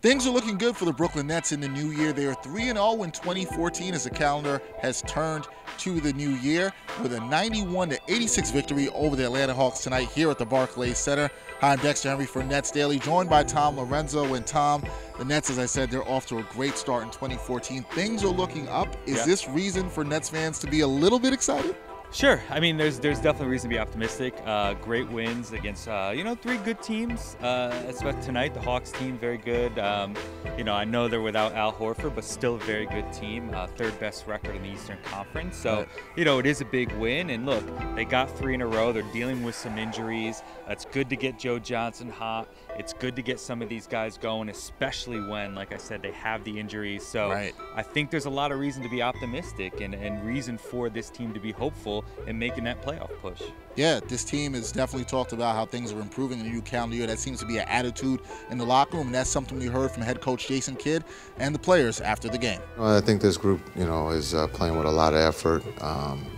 Things are looking good for the Brooklyn Nets in the new year. They are 3-0 in 2014 as the calendar has turned to the new year with a 91-86 victory over the Atlanta Hawks tonight here at the Barclays Center. Hi, I'm Dexter Henry for Nets Daily, joined by Tom Lorenzo. And Tom, the Nets, as I said, they're off to a great start in 2014. Things are looking up. Is this reason for Nets fans to be a little bit excited? Sure. I mean, there's definitely reason to be optimistic. Great wins against, three good teams. Especially tonight, the Hawks team, very good. I know they're without Al Horford, but still a very good team. Third best record in the Eastern Conference. So, it is a big win. And look, they got 3 in a row. They're dealing with some injuries. It's good to get Joe Johnson hot. It's good to get some of these guys going, especially when, like I said, they have the injuries. So I think there's a lot of reason to be optimistic and reason for this team to be hopeful and making that playoff push. Yeah, this team has definitely talked about how things are improving in the new calendar year. That seems to be an attitude in the locker room, and that's something we heard from head coach Jason Kidd and the players after the game. Well, I think this group, is playing with a lot of effort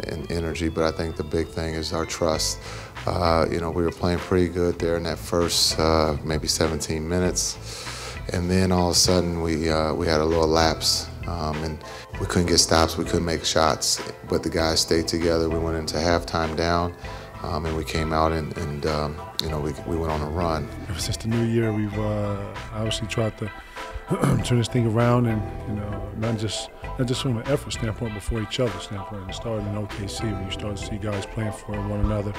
and energy, but I think the big thing is our trust. We were playing pretty good there in that first maybe 17 minutes, and then all of a sudden we had a little lapse. And we couldn't get stops, we couldn't make shots, but the guys stayed together. We went into halftime down, and we came out and we went on a run. Ever since the new year, we've obviously tried to turn this thing around, and not just from an effort standpoint, but for each other's standpoint. It started in OKC when you start to see guys playing for one another.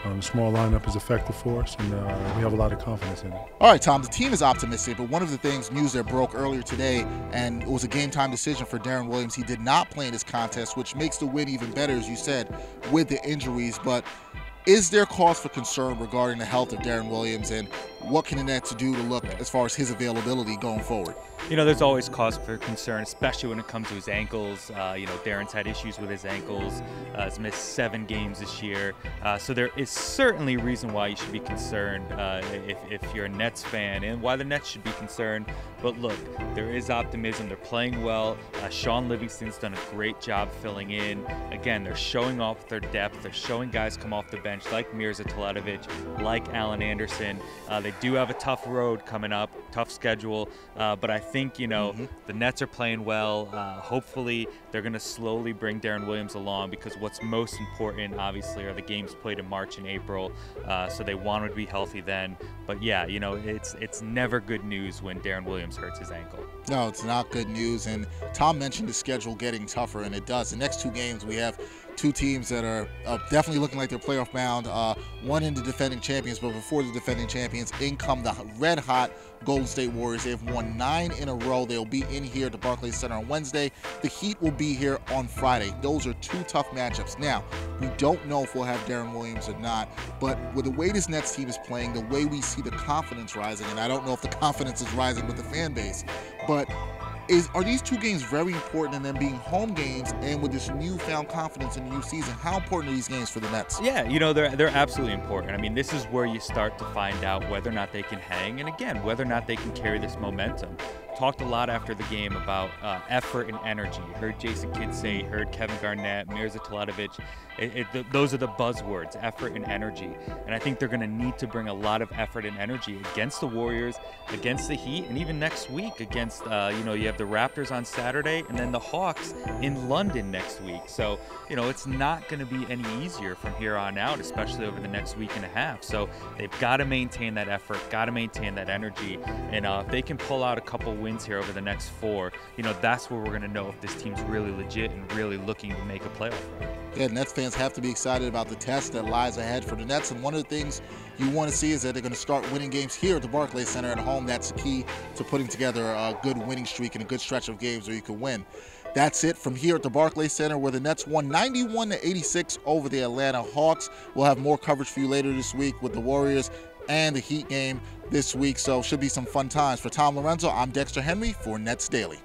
The small lineup is effective for us, and we have a lot of confidence in it. All right, Tom, the team is optimistic, but one of the news that broke earlier today, and it was a game-time decision for Deron Williams. He did not play in this contest, which makes the win even better, as you said, with the injuries. But is there cause for concern regarding the health of Deron Williams, and what can the Nets do to look as far as his availability going forward? There's always cause for concern, especially when it comes to his ankles. Darren's had issues with his ankles. He's missed 7 games this year. So there is certainly a reason why you should be concerned if you're a Nets fan, and why the Nets should be concerned. But look, there is optimism. They're playing well. Sean Livingston's done a great job filling in. Again, they're showing off their depth. They're showing guys come off the bench like Mirza Teletovic, like Allen Anderson. They do have a tough road coming up, tough schedule, but I think the Nets are playing well. Hopefully they're going to slowly bring Deron Williams along, because what's most important obviously are the games played in March and April, so they want him to be healthy then. But yeah, it's never good news when Deron Williams hurts his ankle. No, it's not good news. And Tom mentioned the schedule getting tougher, and it does. The next 2 games, we have 2 teams that are definitely looking like they're playoff bound. One in the defending champions, but before the defending champions, in come the red-hot Golden State Warriors. They've won 9 in a row. They'll be in here at the Barclays Center on Wednesday. The Heat will be here on Friday. Those are 2 tough matchups. Now, we don't know if we'll have Deron Williams or not, but with the way this Nets team is playing, the way we see the confidence rising, and I don't know if the confidence is rising with the fan base, but are these 2 games very important, and them being home games, and with this newfound confidence in the new season, how important are these games for the Nets? Yeah, they're absolutely important. I mean, this is where you start to find out whether or not they can hang, and again, whether or not they can carry this momentum. Talked a lot after the game about effort and energy. You heard Jason Kidd say, you heard Kevin Garnett, Mirza Teletovic. Those are the buzzwords, effort and energy. And I think they're going to need to bring a lot of effort and energy against the Warriors, against the Heat, and even next week against, you have the Raptors on Saturday, and then the Hawks in London next week. So, it's not going to be any easier from here on out, especially over the next week and a half. So they've got to maintain that effort, got to maintain that energy. And if they can pull out a couple wins here over the next 4, that's where we're going to know if this team's really legit and really looking to make a playoff run. Yeah, Nets fans have to be excited about the test that lies ahead for the Nets, and one of the things you want to see is that they're going to start winning games here at the Barclays Center at home. That's the key to putting together a good winning streak and a good stretch of games where you can win. That's it from here at the Barclays Center, where the Nets won 91-86 over the Atlanta Hawks. We'll have more coverage for you later this week with the Warriors and the Heat game this week, so should be some fun times. For Tom Lorenzo, I'm Dexter Henry for Nets Daily.